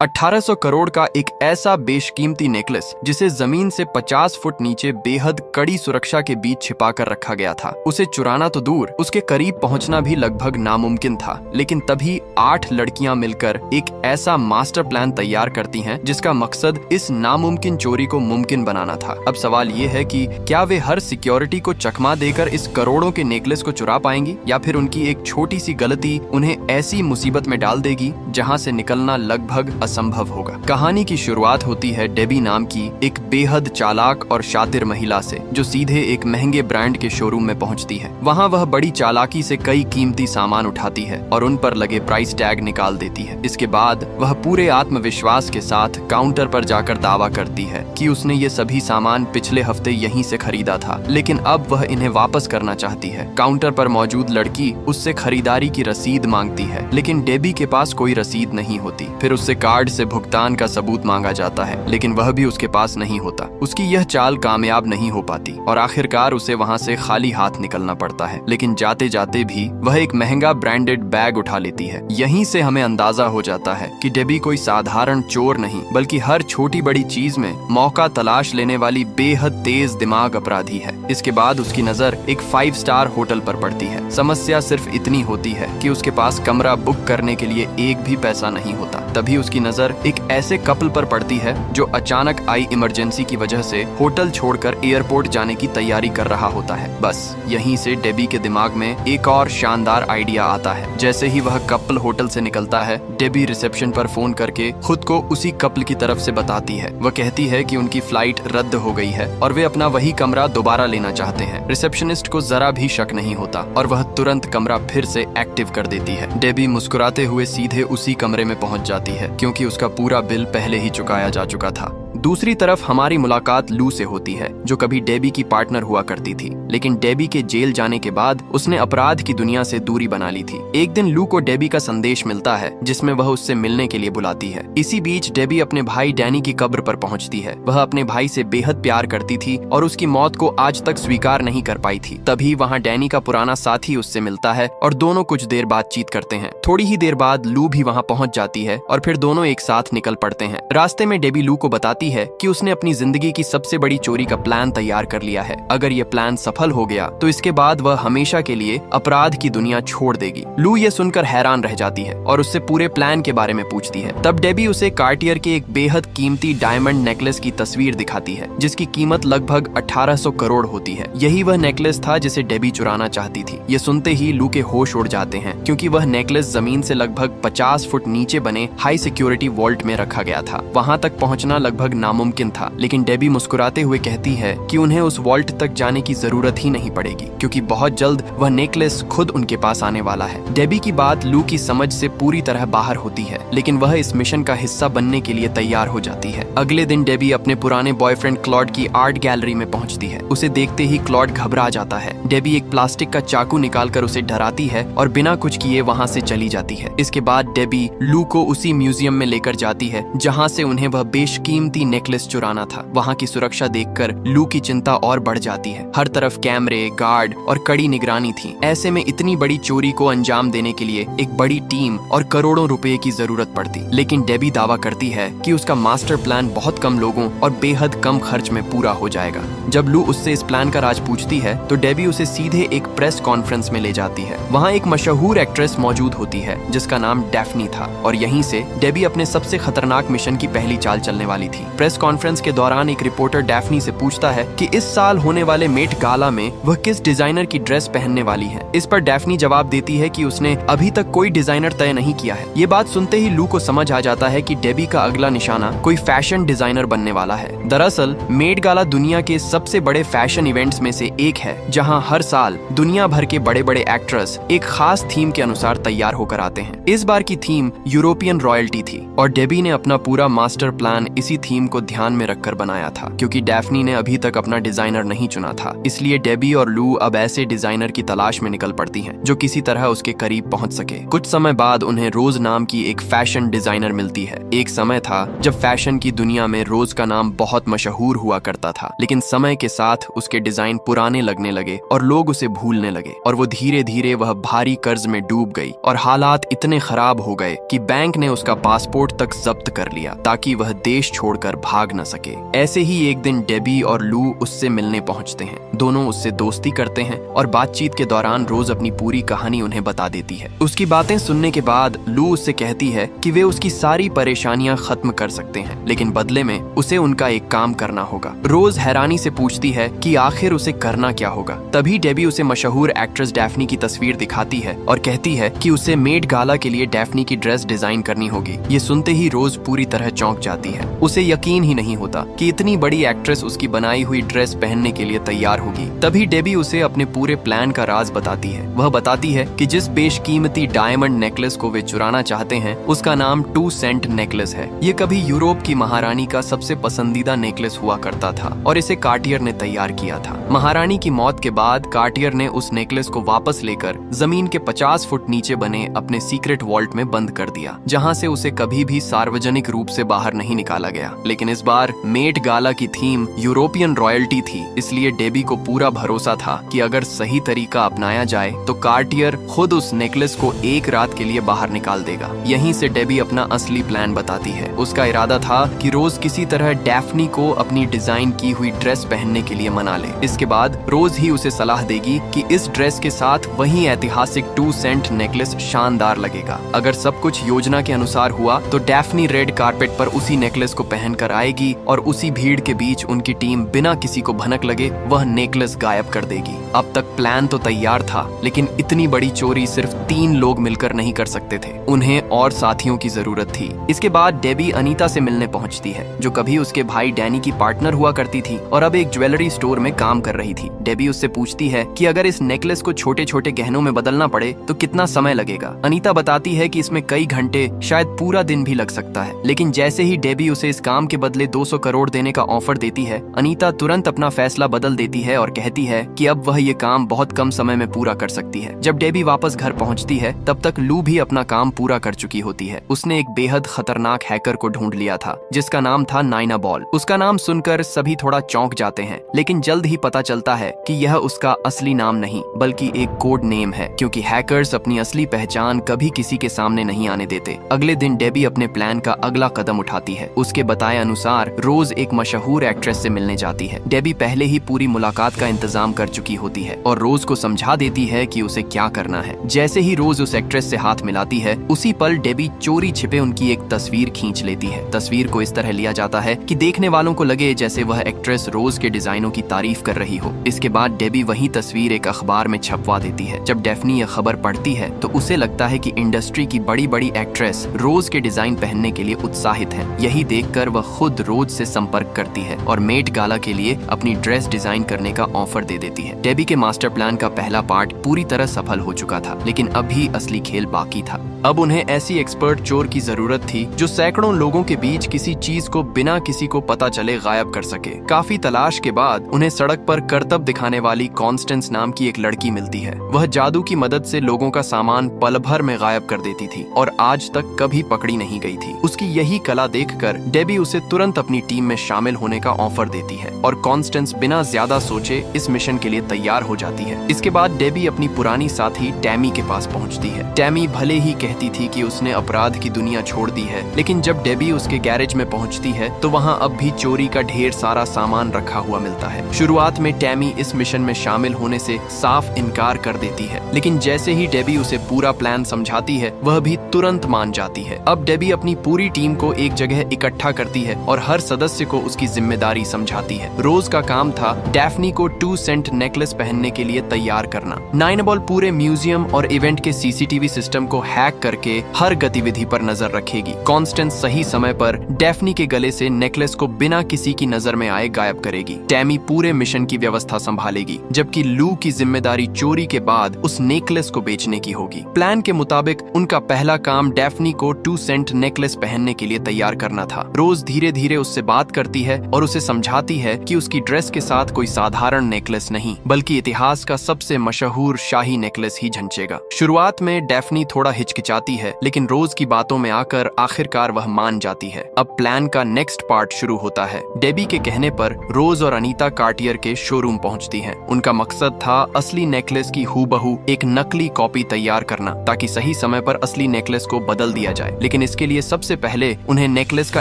1800 करोड़ का एक ऐसा बेशकीमती नेकलेस जिसे जमीन से 50 फुट नीचे बेहद कड़ी सुरक्षा के बीच छिपा कर रखा गया था। उसे चुराना तो दूर, उसके करीब पहुंचना भी लगभग नामुमकिन था। लेकिन तभी 8 लड़कियां मिलकर एक ऐसा मास्टर प्लान तैयार करती हैं जिसका मकसद इस नामुमकिन चोरी को मुमकिन बनाना था। अब सवाल ये है कि क्या वे हर सिक्योरिटी को चकमा देकर इस करोड़ों के नेकलेस को चुरा पाएंगी, या फिर उनकी एक छोटी सी गलती उन्हें ऐसी मुसीबत में डाल देगी जहां से निकलना लगभग असंभव होगा। कहानी की शुरुआत होती है डेबी नाम की एक बेहद चालाक और शातिर महिला से, जो सीधे एक महंगे ब्रांड के शोरूम में पहुंचती है। वहां वह बड़ी चालाकी से कई कीमती सामान उठाती है और उन पर लगे प्राइस टैग निकाल देती है। इसके बाद वह पूरे आत्मविश्वास के साथ काउंटर पर जाकर दावा करती है कि उसने ये सभी सामान पिछले हफ्ते यहीं से खरीदा था, लेकिन अब वह इन्हें वापस करना चाहती है। काउंटर पर मौजूद लड़की उससे खरीदारी की रसीद मांगती है, लेकिन डेबी के पास कोई रसीद नहीं होती। फिर उससे कार्ड से भुगतान का सबूत मांगा जाता है, लेकिन वह भी उसके पास नहीं होता। उसकी यह चाल कामयाब नहीं हो पाती और आखिरकार उसे वहां से खाली हाथ निकलना पड़ता है। लेकिन जाते जाते भी वह एक महंगा ब्रांडेड बैग उठा लेती है। यहीं से हमें अंदाजा हो जाता है कि डेबी कोई साधारण चोर नहीं, बल्कि हर छोटी बड़ी चीज में मौका तलाश लेने वाली बेहद तेज दिमाग अपराधी है। इसके बाद उसकी नजर एक 5 स्टार होटल पर पड़ती है। समस्या सिर्फ इतनी होती है कि उसके पास कमरा बुक करने के लिए एक भी पैसा नहीं होता। तभी उसकी नजर एक ऐसे कपल पर पड़ती है जो अचानक आई इमरजेंसी की वजह से होटल छोड़कर एयरपोर्ट जाने की तैयारी कर रहा होता है। बस यहीं से डेबी के दिमाग में एक और शानदार आइडिया आता है। जैसे ही वह कपल होटल से निकलता है, डेबी रिसेप्शन पर फोन करके खुद को उसी कपल की तरफ से बताती है। वह कहती है कि उनकी फ्लाइट रद्द हो गई है और वे अपना वही कमरा दोबारा लेना चाहते हैं। रिसेप्शनिस्ट को जरा भी शक नहीं होता और वह तुरंत कमरा फिर से एक्टिव कर देती है। डेबी मुस्कुराते हुए सीधे उसी कमरे में पहुंच जाती है, क्योंकि उसका पूरा बिल पहले ही चुकाया जा चुका था। दूसरी तरफ हमारी मुलाकात लू से होती है, जो कभी डेबी की पार्टनर हुआ करती थी, लेकिन डेबी के जेल जाने के बाद उसने अपराध की दुनिया से दूरी बना ली थी। एक दिन लू को डेबी का संदेश मिलता है, जिसमें वह उससे मिलने के लिए बुलाती है। इसी बीच डेबी अपने भाई डैनी की कब्र पर पहुंचती है। वह अपने भाई से बेहद प्यार करती थी और उसकी मौत को आज तक स्वीकार नहीं कर पाई थी। तभी वहाँ डैनी का पुराना साथी उससे मिलता है और दोनों कुछ देर बातचीत करते हैं। थोड़ी ही देर बाद लू भी वहाँ पहुँच जाती है और फिर दोनों एक साथ निकल पड़ते हैं। रास्ते में डेबी लू को बताती है कि उसने अपनी जिंदगी की सबसे बड़ी चोरी का प्लान तैयार कर लिया है। अगर ये प्लान सफल हो गया तो इसके बाद वह हमेशा के लिए अपराध की दुनिया छोड़ देगी। लू ये सुनकर हैरान रह जाती है और उससे पूरे प्लान के बारे में पूछती है। तब डेबी उसे कार्टियर के एक बेहद कीमती डायमंड नेकलेस की तस्वीर दिखाती है, जिसकी कीमत लगभग 1800 करोड़ होती है। यही वह नेकलेस था जिसे डेबी चुराना चाहती थी। ये सुनते ही लू के होश उड़ जाते हैं, क्योंकि वह नेकलेस जमीन से लगभग 50 फुट नीचे बने हाई सिक्योरिटी वॉल्ट में रखा गया था। वहां तक पहुंचना लगभग नामुमकिन था, लेकिन डेबी मुस्कुराते हुए कहती है कि उन्हें उस वॉल्ट तक जाने की जरूरत ही नहीं पड़ेगी, क्योंकि बहुत जल्द वह नेकलेस खुद उनके पास आने वाला है। डेबी की बात लू की समझ से पूरी तरह बाहर होती है, लेकिन वह इस मिशन का हिस्सा बनने के लिए तैयार हो जाती है। अगले दिन डेबी अपने पुराने बॉयफ्रेंड क्लॉड की आर्ट गैलरी में पहुंचती है। उसे देखते ही क्लॉड घबरा जाता है। डेबी एक प्लास्टिक का चाकू निकालकर उसे डराती है और बिना कुछ किए वहां से चली जाती है। इसके बाद डेबी लू को उसी म्यूजियम में लेकर जाती है जहां से उन्हें वह बेशकीमती नेकलेस चुराना था। वहां की सुरक्षा देखकर लू की चिंता और बढ़ जाती है। हर तरफ कैमरे, गार्ड और कड़ी निगरानी थी। ऐसे में इतनी बड़ी चोरी को अंजाम देने के लिए एक बड़ी टीम और करोड़ों रुपए की जरूरत पड़ती। लेकिन डेबी दावा करती है कि उसका मास्टर प्लान बहुत कम लोगों और बेहद कम खर्च में पूरा हो जाएगा। जब लू उससे इस प्लान का राज पूछती है तो डेबी उसे सीधे एक प्रेस कॉन्फ्रेंस में ले जाती है। वहाँ एक मशहूर एक्ट्रेस मौजूद होती है जिसका नाम डैफ्नी था, और यहीं से डेबी अपने सबसे खतरनाक मिशन की पहली चाल चलने वाली थी। प्रेस कॉन्फ्रेंस के दौरान एक रिपोर्टर डैफ्नी से पूछता है कि इस साल होने वाले मेट गाला में वह किस डिजाइनर की ड्रेस पहनने वाली है। इस पर डैफ्नी जवाब देती है कि उसने अभी तक कोई डिजाइनर तय नहीं किया है। ये बात सुनते ही लू को समझ आ जाता है कि डेबी का अगला निशाना कोई फैशन डिजाइनर बनने वाला है। दरअसल मेट गाला दुनिया के सबसे बड़े फैशन इवेंट्स में से एक है, जहां हर साल दुनिया भर के बड़े बड़े एक्ट्रेस एक खास थीम के अनुसार तैयार होकर आते हैं। इस बार की थीम यूरोपियन रॉयल्टी थी और डेबी ने अपना पूरा मास्टर प्लान इसी थीम को ध्यान में रखकर बनाया था, क्योंकि डैफ्नी ने अभी तक अपना डिजाइनर नहीं चुना था। इसलिए डेबी और लू अब ऐसे डिजाइनर की तलाश में निकल पड़ती हैं जो किसी तरह उसके करीब पहुंच सके। कुछ समय बाद उन्हें रोज नाम की एक फैशन डिजाइनर मिलती है। एक समय था जब फैशन की दुनिया में रोज का नाम बहुत मशहूर हुआ करता था, लेकिन समय के साथ उसके डिजाइन पुराने लगने लगे और लोग उसे भूलने लगे, और वो धीरे धीरे वह भारी कर्ज में डूब गई और हालात इतने खराब हो गए कि बैंक ने उसका पासपोर्ट तक जब्त कर लिया ताकि वह देश छोड़कर भाग न सके। ऐसे ही एक दिन डेबी और लू उससे मिलने पहुंचते हैं। दोनों उससे दोस्ती करते हैं और बातचीत के दौरान रोज अपनी पूरी कहानी उन्हें बता देती है। उसकी बातें सुनने के बाद लू उससे कहती है कि वे उसकी सारी परेशानियां खत्म कर सकते हैं, लेकिन बदले में उसे उनका एक काम करना होगा। रोज हैरानी से पूछती है कि आखिर उसे करना क्या होगा। तभी डेबी उसे मशहूर एक्ट्रेस डैफ्नी की तस्वीर दिखाती है और कहती है कि उसे मेट गाला के लिए डैफ्नी की ड्रेस डिजाइन करनी होगी। ये सुनते ही रोज पूरी तरह चौंक जाती है। उसे यकीन ही नहीं होता कि इतनी बड़ी एक्ट्रेस उसकी बनाई हुई ड्रेस पहनने के लिए तैयार होगी। तभी डेबी उसे अपने पूरे प्लान का राज बताती है। वह बताती है कि जिस बेशकीमती डायमंड नेकलेस को वे चुराना चाहते हैं उसका नाम 2 सेंट नेकलेस है। ये कभी यूरोप की महारानी का सबसे पसंदीदा नेकलेस हुआ करता था और इसे कार्टियर ने तैयार किया था। महारानी की मौत के बाद कार्टियर ने उस नेकलेस को वापस लेकर जमीन के 50 फुट नीचे बने अपने सीक्रेट वॉल्ट में बंद कर दिया, जहां से उसे कभी भी सार्वजनिक रूप से बाहर नहीं निकाला गया। लेकिन इस बार मेट गाला की थीम यूरोपियन रॉयल्टी थी, इसलिए डेबी को पूरा भरोसा था कि अगर सही तरीका अपनाया जाए तो कार्टियर खुद उस नेकलेस को एक रात के लिए बाहर निकाल देगा। यहीं से डेबी अपना असली प्लान बताती है। उसका इरादा था कि रोज किसी तरह डैफ्नी को अपनी डिजाइन की हुई ड्रेस पहनने के लिए मना ले। इसके बाद रोज ही उसे सलाह देगी कि इस ड्रेस के साथ वही ऐतिहासिक 2 सेंट नेकलेस शानदार लगेगा। अगर सब कुछ योजना के अनुसार हुआ तो डैफ्नी रेड कारपेट पर उसी नेकलेस को पहनकर आएगी और उसी भीड़ के बीच उनकी टीम बिना किसी को भनक लगे वह नेकलेस गायब कर देगी। अब तक प्लान तो तैयार था, लेकिन इतनी बड़ी चोरी सिर्फ 3 लोग मिलकर नहीं कर सकते थे। उन्हें और साथियों की जरूरत थी। इसके बाद डेबी अनीता से मिलने पहुंचती है, जो कभी उसके भाई डैनी की पार्टनर हुआ करती थी और अब एक ज्वेलरी स्टोर में काम कर रही थी। डेबी उससे पूछती है कि अगर इस नेकलेस को छोटे छोटे गहनों में बदलना पड़े तो कितना समय लगेगा। अनीता बताती है कि इसमें कई घंटे, शायद पूरा दिन भी लग सकता है। लेकिन जैसे ही डेबी उसे इस काम के बदले 200 करोड़ देने का ऑफर देती है, अनीता तुरंत अपना फैसला बदल देती है और कहती है कि अब वह ये काम बहुत कम समय में पूरा कर सकती है। जब डेबी वापस घर पहुंचती है तब तक लू भी अपना काम पूरा कर चुकी होती है। उसने एक बेहद खतरनाक हैकर को ढूंढ लिया था जिसका नाम था नाइना बॉल। उसका नाम सुनकर सभी थोड़ा चौंक जाते हैं, लेकिन जल्द ही पता चलता है कि यह उसका असली नाम नहीं बल्कि एक कोड नेम है, क्योंकि हैकर्स अपनी असली पहचान कभी किसी के सामने नहीं आने देते। अगले दिन डेबी अपने प्लान का अगला कदम उठाती है। उसके बताए अनुसार रोज एक मशहूर एक्ट्रेस से मिलने जाती है। डेबी पहले ही पूरी मुलाकात का इंतजाम कर चुकी होती है और रोज को समझा देती है कि उसे क्या करना है। जैसे ही रोज उस एक्ट्रेस से हाथ मिलाती है, उसी पल डेबी चोरी छिपे उनकी एक तस्वीर खींच लेती है। तस्वीर को इस तरह लिया जाता है कि देखने वालों को लगे जैसे वह एक्ट्रेस रोज के डिजाइनों की तारीफ कर रही हो। इसके बाद डेबी वही तस्वीर एक अखबार में छपवा देती है। जब डैफ्नी यह खबर पढ़ती है तो उसे लगता है कि इंडस्ट्री की बड़ी बड़ी एक्ट्रेस रोज के डिजाइन पहनने के लिए उत्साहित हैं। यही देखकर वह खुद रोज से संपर्क करती है और मेट गाला के लिए अपनी ड्रेस डिजाइन करने का ऑफर दे देती है। डेबी के मास्टर प्लान का पहला पार्ट पूरी तरह सफल हो चुका था, लेकिन अभी असली खेल बाकी था। अब उन्हें ऐसी एक्सपर्ट चोर की जरूरत थी जो सैकड़ों लोगों के बीच किसी चीज को बिना किसी को पता चले गायब कर सके। काफी तलाश के बाद उन्हें सड़क पर करतब दिखाने वाली कॉन्स्टेंस नाम की एक लड़की मिलती है। वह जादू की मदद से लोगों का सामान पल भर में गायब कर देती थी और आज तक कभी पकड़ी नहीं गई थी। उसकी यही कला देखकर डेबी उसे तुरंत अपनी टीम में शामिल होने का ऑफर देती है और कॉन्स्टेंस बिना ज्यादा सोचे इस मिशन के लिए तैयार हो जाती है। इसके बाद डेबी अपनी पुरानी साथी टैमी के पास पहुंचती है। टैमी भले ही कहती थी कि उसने अपराध की दुनिया छोड़ दी है, लेकिन जब डेबी उसके गैरेज में पहुंचती है तो वहां अब भी चोरी का ढेर सारा सामान रखा हुआ मिलता है। शुरुआत में टैमी इस मिशन में शामिल होने से साफ इनकार कर देती है, लेकिन जैसे ही डेबी उसे पूरा प्लान समझाती है वह भी तुरंत मान जाती है। अब डेबी अपनी पूरी टीम को एक जगह इकट्ठा करती है और हर सदस्य को उसकी जिम्मेदारी समझाती है। रोज का काम था डैफ्नी डेफनी को 2 सेंट नेकलेस पहनने के लिए तैयार करना। नाइनाबॉल पूरे म्यूजियम और इवेंट के सीसीटीवी सिस्टम को हैक करके हर गतिविधि पर नजर रखेगी। कॉन्स्टेंस सही समय पर डेफनी के गले से नेकलेस को बिना किसी की नजर में आए गायब करेगी। टैमी पूरे मिशन की व्यवस्था संभालेगी, जबकि लू की जिम्मेदारी चोरी के बाद उस नेकलेस को बेचने की होगी। प्लान के मुताबिक उनका पहला काम डेफनी को 2 सेंट नेकलेस पहनने के लिए तैयार करना था। रोज धीरे धीरे उससे बात करती है और उसे समझाती है कि उसकी ड्रेस के साथ कोई साधारण नेकलेस नहीं, बल्कि इतिहास का सबसे मशहूर शाही नेकलेस ही झंचेगा। शुरुआत में डेफनी थोड़ा हिचकिचाती है, लेकिन रोज की बातों में आकर आखिरकार वह मान जाती है। अब प्लान का नेक्स्ट पार्ट शुरू होता है। डेबी के कहने पर रोज और अनीता कार्टियर के शोरूम पहुंचती हैं। उनका मकसद था असली नेकलेस की हूबहू एक नकली कॉपी तैयार करना, ताकि सही समय पर असली नेकलेस को बदल दिया जाए। लेकिन इसके लिए सबसे पहले उन्हें नेकलेस का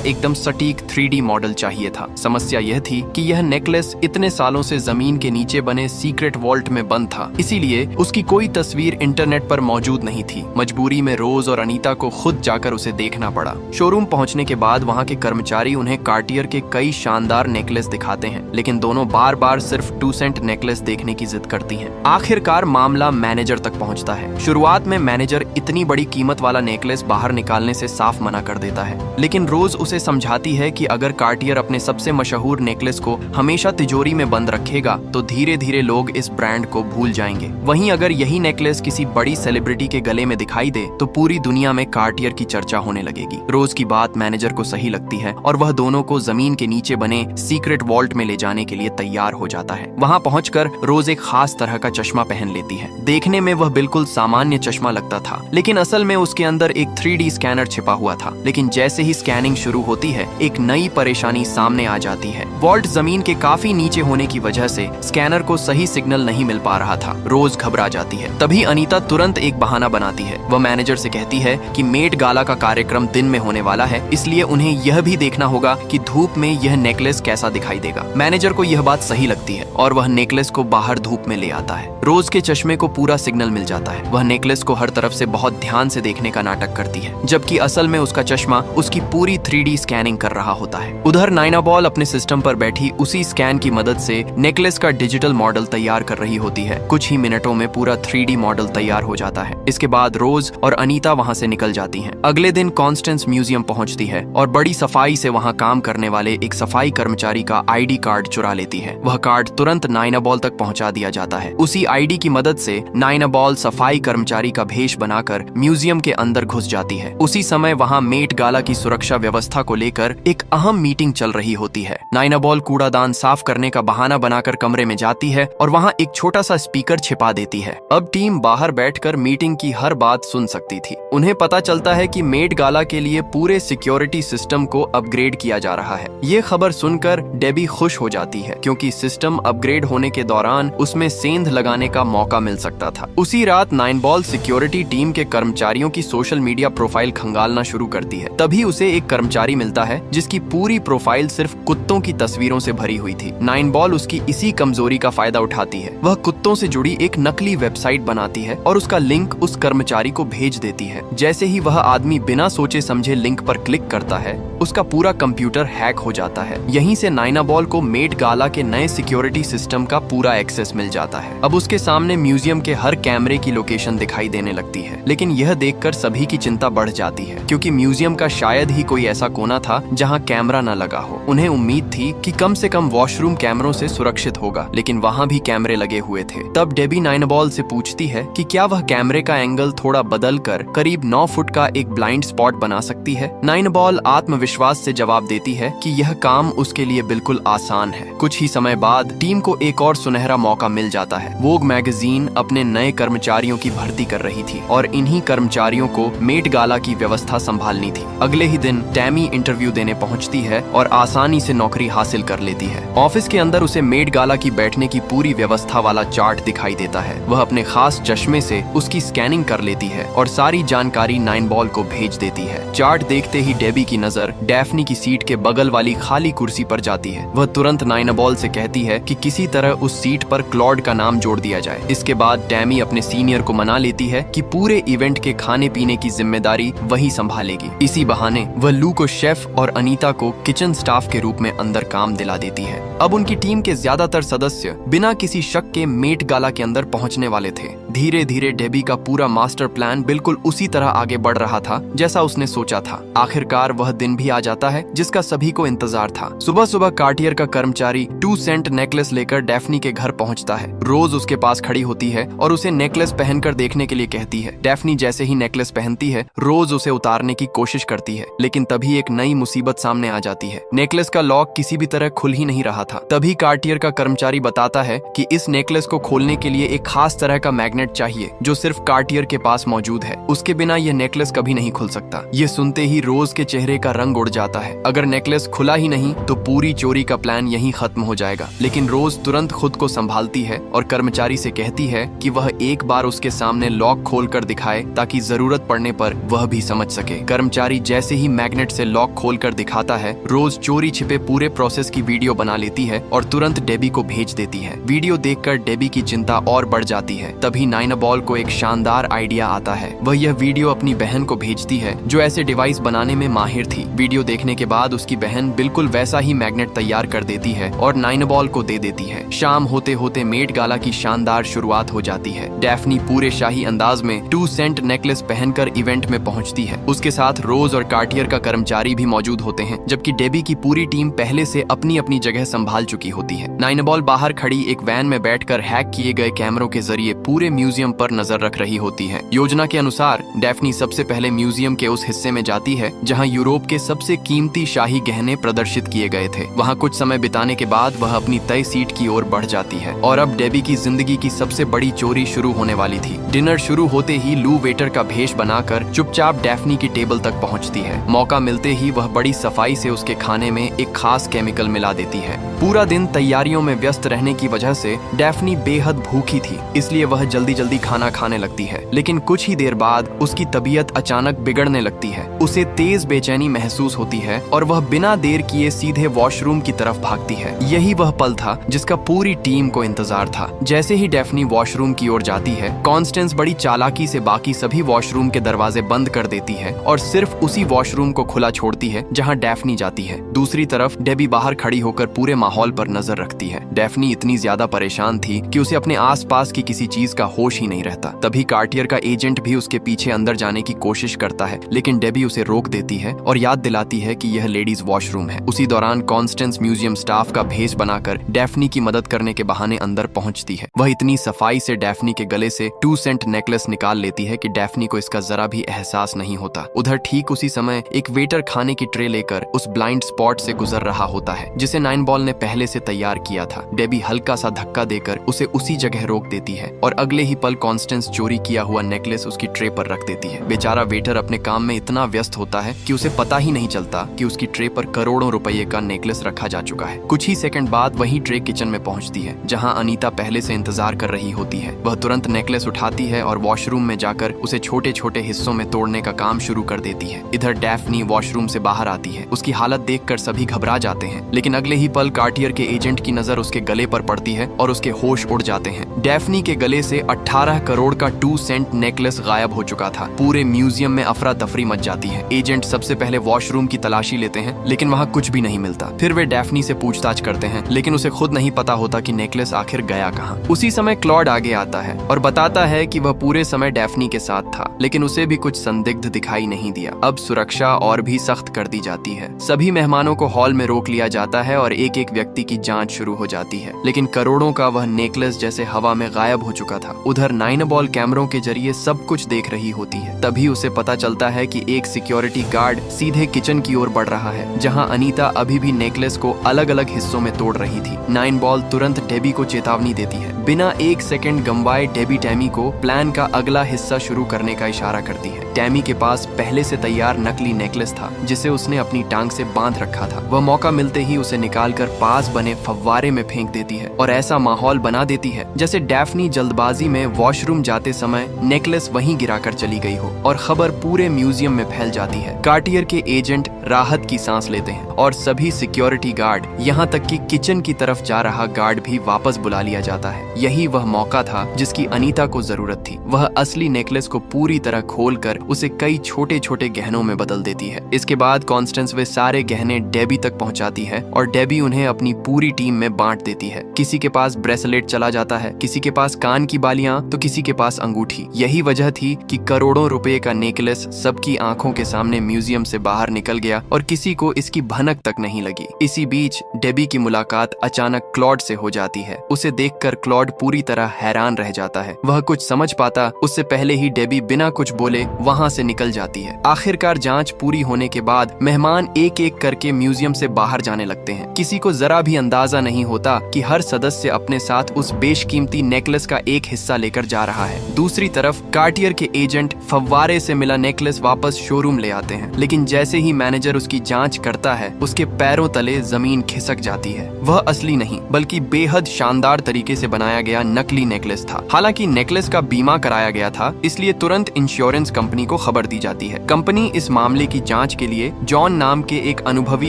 एकदम सटीक 3D मॉडल चाहिए था। समस्या यह थी कि यह नेकलेस इतने सालों से जमीन के नीचे बने सीक्रेट वॉल्ट में बंद था, इसीलिए उसकी कोई तस्वीर इंटरनेट पर मौजूद नहीं थी। मजबूरी में रोज और अनीता को खुद जाकर उसे देखना पड़ा। शोरूम पहुंचने के बाद वहां के कर्मचारी उन्हें कार्टियर के कई शानदार नेकलेस दिखाते हैं, लेकिन दोनों बार बार सिर्फ 2 सेंट नेकलेस देखने की जिद करती हैं। आखिरकार मामला मैनेजर तक पहुंचता है। शुरुआत में मैनेजर इतनी बड़ी कीमत वाला नेकलेस बाहर निकालने से साफ मना कर देता है, लेकिन रोज उसे समझाती है कि अगर कार्टियर अपने सबसे मशहूर नेकलेस को हमेशा तिजोरी में बंद रखेगा तो धीरे धीरे लोग इस ब्रांड को भूल जाएंगे। वहीं अगर यही नेकलेस किसी बड़ी सेलिब्रिटी के गले में दिखाई दे तो पूरी दुनिया में कार्टियर की चर्चा होने लगेगी। रोज की बात मैनेजर को सही लगती है और वह दोनों को जमीन के नीचे बने सीक्रेट वॉल्ट में ले जाने के लिए तैयार हो जाता है। वहां पहुंचकर रोज एक खास तरह का चश्मा पहन लेती है। देखने में वह बिल्कुल सामान्य चश्मा लगता था, लेकिन असल में उसके अंदर एक 3D स्कैनर छिपा हुआ था। लेकिन जैसे ही स्कैनिंग शुरू होती है, एक नई परेशानी सामने आ जाती है। वॉल्ट जमीन के काफी नीचे होने की वजह से स्कैनर को सही सिग्नल नहीं मिल पा रहा था। रोज घबरा जाती है। तभी अनीता तुरंत एक बहाना बनाती है। वह मैनेजर से कहती है कि मेट गाला का कार्यक्रम दिन में होने वाला है, इसलिए उन्हें यह भी देखना होगा कि धूप में यह नेकलेस कैसा दिखाई देगा। मैनेजर को यह बात सही लगती है और वह नेकलेस को बाहर धूप में ले आता है। रोज के चश्मे को पूरा सिग्नल मिल जाता है। वह नेकलेस को हर तरफ से बहुत ध्यान से देखने का नाटक करती है, जबकि असल में उसका चश्मा उसकी पूरी 3D स्कैनिंग कर रहा होता है। उधर नाइनाबॉल अपने सिस्टम पर बैठी उसी स्कैन की मदद से नेकलेस का डिजिटल मॉडल तैयार कर रही होती है। कुछ ही मिनटों में पूरा 3D मॉडल तैयार हो जाता है। इसके बाद रोज और अनीता वहां से निकल जाती हैं। अगले दिन कॉन्स्टेंस म्यूजियम पहुंचती है और बड़ी सफाई से वहां काम करने वाले एक सफाई कर्मचारी का ID कार्ड चुरा लेती है। वह कार्ड तुरंत नाइनाबॉल तक पहुंचा दिया जाता है। उसी ID की मदद से नाइनाबॉल सफाई कर्मचारी का भेष बनाकर म्यूजियम के अंदर घुस जाती है। उसी समय वहां मेट गाला की सुरक्षा व्यवस्था को लेकर एक अहम मीटिंग चल रही होती है। नाइनाबॉल कूड़ादान साफ करने का बहाना बनाकर कमरे में जाती है और वहां एक छोटा सा स्पीकर छिपा देती है। अब टीम बाहर बैठकर मीटिंग की हर बात सुन सकती थी। उन्हें पता चलता है कि मेट गाला के लिए पूरे सिक्योरिटी सिस्टम को अपग्रेड किया जा रहा है। ये खबर सुनकर डेबी खुश हो जाती है, क्योंकि सिस्टम अपग्रेड होने के दौरान उसमें सेंध लगाने का मौका मिल सकता था। उसी रात नाइनबॉल सिक्योरिटी टीम के कर्मचारियों की सोशल मीडिया प्रोफाइल खंगालना शुरू करती है। तभी उसे एक कर्मचारी मिलता है जिसकी पूरी प्रोफाइल सिर्फ कुत्तों की तस्वीरों से भरी हुई थी। नाइनबॉल उसकी इसी कमजोरी का फायदा उठाती है। वह कुत्तों से जुड़ी एक नकली वेबसाइट बनाती है और उसका लिंक उस कर्मचारी को भेज देती है। जैसे ही वह आदमी बिना सोचे समझे लिंक पर क्लिक करता है, उसका पूरा कंप्यूटर हैक हो जाता है। यहीं से नाइनाबॉल को मेट गाला के नए सिक्योरिटी सिस्टम का पूरा एक्सेस मिल जाता है। अब उसके सामने म्यूजियम के हर कैमरे की लोकेशन दिखाई देने लगती है। लेकिन यह देखकर सभी की चिंता बढ़ जाती है, क्योंकि म्यूजियम का शायद ही कोई ऐसा कोना था जहां कैमरा न लगा हो। उन्हें उम्मीद थी कि कम से कम वॉशरूम कैमरों से सुरक्षित होगा, लेकिन वहां भी कैमरे लगे हुए थे। तब डेबी नाइनाबॉल से पूछती है कि क्या वह कैमरे का एंगल थोड़ा बदल कर करीब 9 फुट का एक ब्लाइंड स्पॉट बना सकती है। नाइनाबॉल आत्मविश्वास से जवाब देती है कि यह काम उसके लिए बिल्कुल आसान है। कुछ ही समय बाद टीम को एक और सुनहरा मौका मिल जाता है। वोग मैगजीन अपने नए कर्मचारियों की भर्ती कर रही थी और इन्हीं कर्मचारियों को मेट गाला की व्यवस्था संभालनी थी। अगले ही दिन टैमी इंटरव्यू देने पहुंचती है और आसानी से नौकरी हासिल कर लेती है। ऑफिस के अंदर उसे मेट गाला की बैठने की पूरी व्यवस्था वाला चार्ट दिखाई देता है। वह अपने खास चश्मे से उसकी स्कैनिंग कर लेती है और सारी जानकारी नाइनबॉल को भेज देती है। चार्ट देखते ही डेबी की नजर डैफ्नी की सीट के बगल वाली खाली कुर्सी पर जाती है। वह तुरंत नाइनाबॉल से कहती है कि किसी तरह उस सीट पर क्लॉड का नाम जोड़ दिया जाए। इसके बाद टैमी अपने सीनियर को मना लेती है कि पूरे इवेंट के खाने पीने की जिम्मेदारी वही संभालेगी। इसी बहाने वह लू को शेफ और अनीता को किचन स्टाफ के रूप में अंदर काम दिला देती है। अब उनकी टीम के ज्यादा ज्यादातर सदस्य बिना किसी शक के मेट गाला के अंदर पहुंचने वाले थे। धीरे धीरे डेबी का पूरा मास्टर प्लान बिल्कुल उसी तरह आगे बढ़ रहा था जैसा उसने सोचा था। आखिरकार वह दिन भी आ जाता है जिसका सभी को इंतजार था। सुबह सुबह कार्टियर का कर्मचारी 2 सेंट नेकलेस लेकर डैफ्नी के घर पहुंचता है। रोज उसके पास खड़ी होती है और उसे नेकलेस पहनकर देखने के लिए कहती है। डैफ्नी जैसे ही नेकलेस पहनती है, रोज उसे उतारने की कोशिश करती है, लेकिन तभी एक नई मुसीबत सामने आ जाती है। नेकलेस का लॉक किसी भी तरह खुल ही नहीं रहा था। तभी कार्टियर का कर्मचारी बताता है कि इस नेकलेस को खोलने के लिए एक खास तरह का मैग्नेट चाहिए जो सिर्फ कार्टियर के पास मौजूद है। उसके बिना यह नेकलेस कभी नहीं खुल सकता। ये सुनते ही रोज के चेहरे का रंग उड़ जाता है। अगर नेकलेस खुला ही नहीं तो पूरी चोरी का प्लान यहीं खत्म हो जाएगा। लेकिन रोज तुरंत खुद को संभालती है और कर्मचारी से कहती है कि वह एक बार उसके सामने लॉक खोलकर दिखाए ताकि जरूरत पड़ने पर वह भी समझ सके। कर्मचारी जैसे ही मैग्नेट से लॉक खोलकर दिखाता है, रोज चोरी छिपे पूरे प्रोसेस की वीडियो बना लेती है और तुरंत डेबी को भेज देती है। वीडियो देखकर डेबी की चिंता और बढ़ जाती है। तभी नाइनाबॉल को एक शानदार आइडिया आता है। वह यह वीडियो अपनी बहन को भेजती है जो ऐसे डिवाइस बनाने में माहिर थी। वीडियो देखने के बाद उसकी बहन बिल्कुल वैसा ही मैग्नेट तैयार कर देती है और नाइनाबॉल को दे देती है। शाम होते होते मेट गाला की शानदार शुरुआत हो जाती है। डैफ्नी पूरे शाही अंदाज में 2 सेंट नेकलेस पहनकर इवेंट में पहुंचती है। उसके साथ रोज और कार्टियर का कर्मचारी भी मौजूद होते हैं, जबकि डेबी की पूरी टीम पहले से अपनी अपनी जगह संभाल चुकी होती है। नाइनाबॉल बाहर खड़ी एक वैन में बैठकर हैक किए गए कैमरों के जरिए पूरे म्यूजियम पर नजर रख रही होती है। योजना के अनुसार डैफ्नी सबसे पहले म्यूजियम के उस हिस्से में जाती है जहां यूरोप के सबसे कीमती शाही गहने प्रदर्शित किए गए थे। वहां कुछ समय बिताने के बाद वह अपनी तय सीट की ओर बढ़ जाती है और अब डेबी की जिंदगी की सबसे बड़ी चोरी शुरू होने वाली थी। डिनर शुरू होते ही लू वेटर का भेष बनाकर चुपचाप डैफ्नी की टेबल तक पहुंचती है। मौका मिलते ही वह बड़ी सफाई से उसके खाने में एक खास केमिकल मिला देती है। पूरा दिन तैयारियों में व्यस्त रहने की वजह से डैफ्नी बेहद भूखी थी, इसलिए वह जल्दी जल्दी खाना खाने लगती है। लेकिन कुछ ही देर बाद उसकी तबीयत अचानक बिगड़ने लगती है। उसे तेज बेचैनी महसूस होती है और वह बिना देर किए सीधे वॉशरूम की तरफ भागती है। यही वह पल था जिसका पूरी टीम को इंतजार था। जैसे ही डैफ्नी वॉशरूम की ओर जाती है, कॉन्स्टेंस बड़ी चालाकी से बाकी सभी वॉशरूम के दरवाजे बंद कर देती है और सिर्फ उसी वॉशरूम को खुला छोड़ती है जहां डैफ्नी जाती है। दूसरी तरफ डेबी बाहर खड़ी होकर पूरे माहौल पर नजर रखती है। डैफ्नी इतनी ज्यादा परेशान थी कि उसे अपने आसपास की किसी चीज का होश ही नहीं रहता। तभी कार्टियर का एजेंट भी उसके पीछे अंदर जाने की कोशिश करता है, लेकिन डेबी उसे रोक देती है और याद दिलाती है कि यह लेडीज वॉशरूम है। उसी दौरान कॉन्स्टेंस म्यूजियम स्टाफ का भेष बनाकर डैफ्नी की मदद करने के बहाने अंदर पहुंचती है। वह इतनी सफाई से डैफ्नी के गले से 2 सेंट नेकलेस निकाल लेती है कि डैफ्नी को इसका जरा भी एहसास नहीं होता। उधर ठीक उसी समय एक वेटर खाने की ट्रे लेकर उस ब्लाइंड स्पॉट से गुजर रहा होता है जिसे नाइनबॉल ने पहले से तैयार किया था। डेबी हल्का सा धक्का देकर उसे उसी जगह रोक देती है और अगले ही पल कॉन्स्टेंस चोरी किया हुआ नेकलेस उसकी ट्रे पर रख देती है। बेचारा वेटर अपने काम में इतना व्यस्त होता है कि उसे पता ही नहीं चलता कि उसकी ट्रे पर करोड़ों रुपए का नेकलेस रखा जा चुका है। कुछ ही सेकंड बाद वही ट्रे किचन में पहुंचती है जहां अनीता पहले से इंतजार कर रही होती है। वह तुरंत नेकलेस उठाती है और वॉशरूम में जाकर उसे छोटे छोटे हिस्सों में तोड़ने का काम शुरू कर देती है। इधर डैफ्नी वॉशरूम से बाहर आती है। उसकी हालत देखकर सभी घबरा जाते हैं, लेकिन अगले ही पल कार्टियर के एजेंट की नजर उसके गले पर पड़ती है और उसके होश उड़ जाते हैं। डैफ्नी के गले से 18 करोड़ का 2 सेंट नेकलेस गायब हो चुका था। पूरे म्यूजियम में अफरा तफरी मच जाती है। एजेंट सबसे पहले वॉशरूम की तलाशी लेते हैं, लेकिन वहाँ कुछ भी नहीं मिलता। फिर वे डैफ्नी से पूछताछ करते हैं, लेकिन उसे खुद नहीं पता होता कि नेकलेस आखिर गया कहाँ। उसी समय क्लॉड आगे आता है और बताता है कि वह पूरे समय डैफ्नी के साथ था, लेकिन उसे भी कुछ संदिग्ध दिखाई नहीं दिया। अब सुरक्षा और भी सख्त कर दी जाती है। सभी मेहमानों को हॉल में रोक लिया जाता है और एक एक व्यक्ति की जांच शुरू हो जाती है, लेकिन करोड़ों का वह नेकलेस जैसे हवा में गायब हो चुका था। उधर नाइनाबॉल कैमरों के जरिए सब कुछ देख रही होती है। तभी उसे पता चलता है कि एक सिक्योरिटी गार्ड सीधे किचन की ओर बढ़ रहा है, जहां अनीता अभी भी नेकलेस को अलग अलग हिस्सों में तोड़ रही थी। नाइनबॉल तुरंत डेबी को चेतावनी देती है। बिना एक सेकंड गंवाए डेबी टैमी को प्लान का अगला हिस्सा शुरू करने का इशारा करती है। टैमी के पास पहले से तैयार नकली नेकलेस था जिसे उसने अपनी टांग से बांध रखा था। वह मौका मिलते ही उसे निकालकर पास बने फव्वारे में फेंक देती है और ऐसा माहौल बना देती है जैसे डैफ्नी जल्दबाजी में वॉशरूम जाते समय नेकलेस वहीं गिराकर चली गई हो और खबर पूरे म्यूजियम में फैल जाती है। कार्टियर के एजेंट राहत की सांस लेते हैं और सभी सिक्योरिटी गार्ड, यहाँ तक कि किचन की तरफ जा रहा गार्ड भी वापस बुला लिया जाता है। यही वह मौका था जिसकी अनीता को जरूरत थी। वह असली नेकलेस को पूरी तरह खोलकर उसे कई छोटे छोटे गहनों में बदल देती है। इसके बाद कॉन्स्टेंस वे सारे गहने डेबी तक पहुंचाती है और डेबी उन्हें अपनी पूरी टीम में में बांट देती है। किसी के पास ब्रेसलेट चला जाता है, किसी के पास कान की बालियां तो किसी के पास अंगूठी। यही वजह थी कि करोड़ों रुपए का नेकलेस सबकी आंखों के सामने म्यूजियम से बाहर निकल गया और किसी को इसकी भनक तक नहीं लगी। इसी बीच डेबी की मुलाकात अचानक क्लॉड से हो जाती है। उसे देखकर क्लॉड पूरी तरह हैरान रह जाता है। वह कुछ समझ पाता उससे पहले ही डेबी बिना कुछ बोले वहां से निकल जाती है। आखिरकार जांच पूरी होने के बाद मेहमान एक एक करके म्यूजियम से बाहर जाने लगते हैं। किसी को जरा भी अंदाजा नहीं होता कि हर सदस्य अपने साथ उस बेशकीमती नेकलेस का एक हिस्सा लेकर जा रहा है। दूसरी तरफ कार्टियर के एजेंट फव्वारे से मिला नेकलेस वापस शोरूम ले आते हैं, लेकिन जैसे ही मैनेजर उसकी जांच करता है उसके पैरों तले जमीन खिसक जाती है। वह असली नहीं बल्कि बेहद शानदार तरीके से बनाया गया नकली नेकलेस था। हालांकि नेकलेस का बीमा कराया गया था, इसलिए तुरंत इंश्योरेंस कंपनी को खबर दी जाती है। कंपनी इस मामले की जांच के लिए जॉन नाम के एक अनुभवी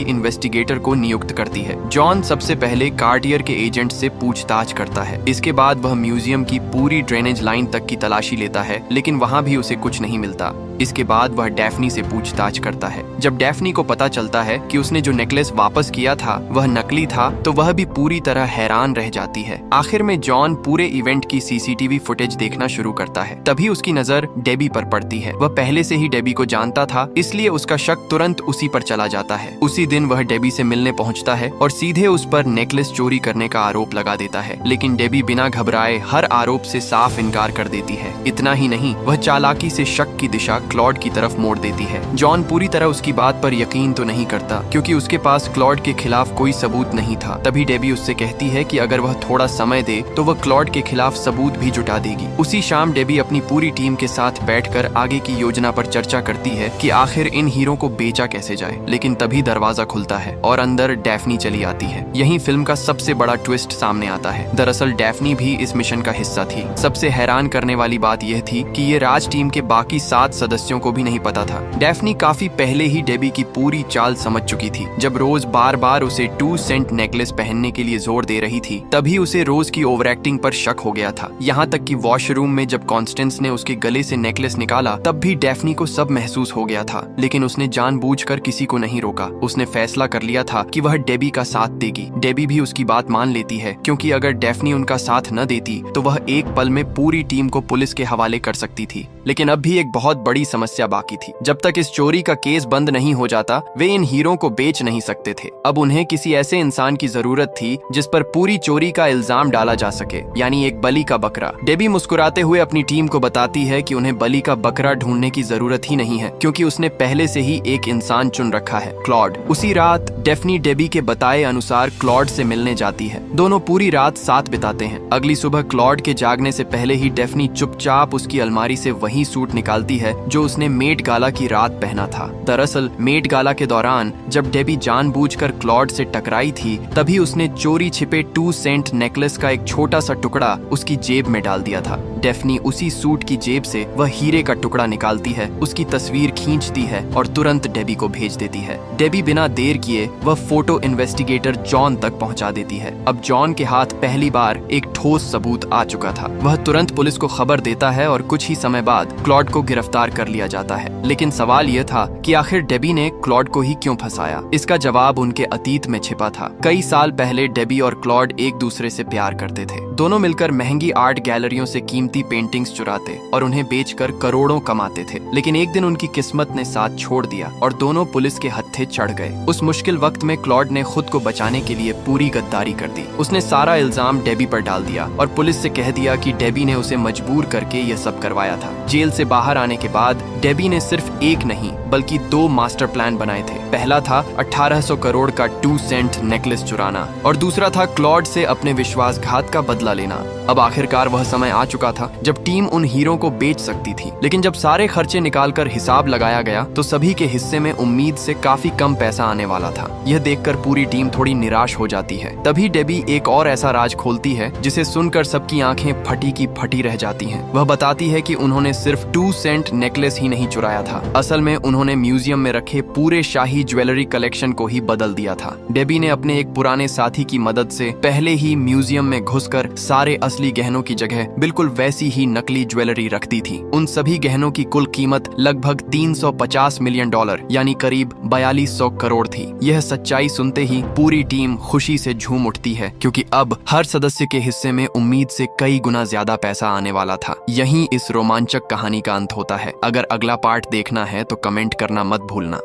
इन्वेस्टिगेटर को नियुक्त करती है। जॉन सबसे पहले कार्टियर के एजेंट से पूछताछ करता है। इसके बाद वह म्यूजियम की पूरी ड्रेनेज लाइन तक की तलाशी लेता है, लेकिन वहां भी उसे कुछ नहीं मिलता। इसके बाद वह डैफ्नी से पूछताछ करता है। जब डैफ्नी को पता चलता है कि उसने जो नेकलेस वापस किया था वह नकली था, तो वह भी पूरी तरह हैरान रह जाती है। आखिर में जॉन पूरे इवेंट की सीसीटीवी फुटेज देखना शुरू करता है। तभी उसकी नजर डेबी पर पड़ती है। वह पहले से ही डेबी को जानता था, इसलिए उसका शक तुरंत उसी पर चला जाता है। उसी दिन वह डेबी से मिलने पहुंचता है और सीधे उस पर नेकलेस चोरी करने का आरोप लगा देता है। लेकिन डेबी बिना घबराए हर आरोप से साफ इनकार कर देती है। इतना ही नहीं, वह चालाकी से शक की दिशा क्लॉड की तरफ मोड़ देती है। जॉन पूरी तरह उसकी बात पर यकीन तो नहीं करता, क्योंकि उसके पास क्लॉड के खिलाफ कोई सबूत नहीं था। तभी डेबी उससे कहती है कि अगर वह थोड़ा समय दे तो वह क्लॉड के खिलाफ सबूत भी जुटा देगी। उसी शाम डेबी अपनी पूरी टीम के साथ बैठकर आगे की योजना पर चर्चा करती है कि आखिर इन हीरो को बेचा कैसे जाए। लेकिन तभी दरवाजा खुलता है और अंदर डैफ्नी चली आती है। यही फिल्म का सबसे बड़ा ट्विस्ट सामने आता है। दरअसल डैफ्नी भी इस मिशन का हिस्सा थी। सबसे हैरान करने वाली बात यह थी कि ये राज टीम के बाकी 7 सदस्यों को भी नहीं पता था। डैफ्नी काफी पहले ही डेबी की पूरी चाल समझ चुकी थी। जब रोज बार बार उसे 2 सेंट नेकलेस पहनने के लिए जोर दे रही थी, तभी उसे रोज की ओवर एक्टिंग पर शक हो गया था। यहाँ तक कि वॉशरूम में जब कॉन्स्टेंस ने उसके गले से नेकलेस निकाला, तब भी डैफ्नी को सब महसूस हो गया था। लेकिन उसने जानबूझकर किसी को नहीं रोका। उसने फैसला कर लिया था कि वह डेबी का साथ देगी। डेबी भी उसकी बात मान लेती है, क्योंकि अगर डैफ्नी उनका साथ न देती तो वह एक पल में पूरी टीम को पुलिस के हवाले कर सकती थी। लेकिन अब भी एक बहुत बड़ी समस्या बाकी थी। जब तक इस चोरी का केस बंद नहीं हो जाता, वे इन हीरो को बेच नहीं सकते थे। अब उन्हें किसी ऐसे इंसान की जरूरत थी जिस पर पूरी चोरी का इल्जाम डाला जा सके, यानी एक बलि का बकरा। डेबी मुस्कुराते हुए अपनी टीम को बताती है कि उन्हें बलि का बकरा ढूंढने की जरूरत ही नहीं है, क्योंकि उसने पहले से ही एक इंसान चुन रखा है, क्लॉड। उसी रात डैफ्नी डेबी के बताए अनुसार क्लॉड से मिलने जाती है। दोनों पूरी रात साथ बिताते हैं। अगली सुबह क्लॉड के जागने से पहले ही डैफ्नी चुपचाप उसकी अलमारी से वही सूट निकालती है जो उसने मेट गाला की रात पहना था। दरअसल मेट गाला के दौरान जब डेबी जानबूझकर क्लॉड से टकराई थी, तभी उसने चोरी छिपे 2 सेंट नेकलेस का एक छोटा सा टुकड़ा उसकी जेब में डाल दिया था। डैफ्नी उसी सूट की जेब से वह हीरे का टुकड़ा निकालती है, उसकी तस्वीर खींचती है और तुरंत डेबी को भेज देती है। डेबी बिना देर किए वह फोटो इन्वेस्टिगेटर जॉन तक पहुंचा देती है। अब जॉन के हाथ पहली बार एक ठोस सबूत आ चुका था। वह तुरंत पुलिस को खबर देता है और कुछ ही समय बाद क्लॉड को गिरफ्तार कर लिया जाता है। लेकिन सवाल यह था कि आखिर डेबी ने क्लॉड को ही क्यों फंसाया। इसका जवाब उनके अतीत में छिपा था। कई साल पहले डेबी और क्लॉड एक दूसरे से प्यार करते थे। दोनों मिलकर महंगी आर्ट गैलरियों से कीमती पेंटिंग्स चुराते और उन्हें बेचकर करोड़ों कमाते थे। लेकिन एक दिन उनकी किस्मत ने साथ छोड़ दिया और दोनों पुलिस के हत्थे चढ़ गए। उस मुश्किल वक्त में क्लॉड ने खुद को बचाने के लिए पूरी गद्दारी कर दी। उसने सारा इल्जाम डेबी पर डाल दिया और पुलिस से कह दिया कि डेबी ने उसे मजबूर करके यह सब करवाया था। जेल से बाहर आने के बाद डेबी ने सिर्फ एक नहीं बल्कि 2 मास्टर प्लान बनाए थे। पहला था 1800 करोड़ का 2 सेंट नेकलेस चुराना और दूसरा था क्लॉड से अपने विश्वासघात का बदला लेना। अब आखिरकार वह समय आ चुका था जब टीम उन हीरो को बेच सकती थी। लेकिन जब सारे खर्चे निकालकर हिसाब लगाया गया तो सभी के हिस्से में उम्मीद से काफी कम पैसा आने वाला था। यह देखकर पूरी टीम थोड़ी निराश हो जाती है। तभी डेबी एक और ऐसा राज खोलती है जिसे सुनकर सबकी आंखें फटी की फटी रह जाती हैं। वह बताती है कि उन्होंने सिर्फ 2 सेंट नेकलेस नेकलेस ही नहीं चुराया था, असल में उन्होंने म्यूजियम में रखे पूरे शाही ज्वेलरी कलेक्शन को ही बदल दिया था। डेबी ने अपने एक पुराने साथी की मदद से पहले ही म्यूजियम में घुसकर सारे असली गहनों की जगह बिल्कुल वैसी ही नकली ज्वेलरी रख दी थी। उन सभी गहनों की कुल कीमत लगभग $350 मिलियन यानी करीब 4200 करोड़ थी। यह सच्चाई सुनते ही पूरी टीम खुशी से झूम उठती है, क्योंकि अब हर सदस्य के हिस्से में उम्मीद से कई गुना ज्यादा पैसा आने वाला था। यहीं इस रोमांचक कहानी का अंत होता है। अगर अगला पार्ट देखना है तो कमेंट करना मत भूलना।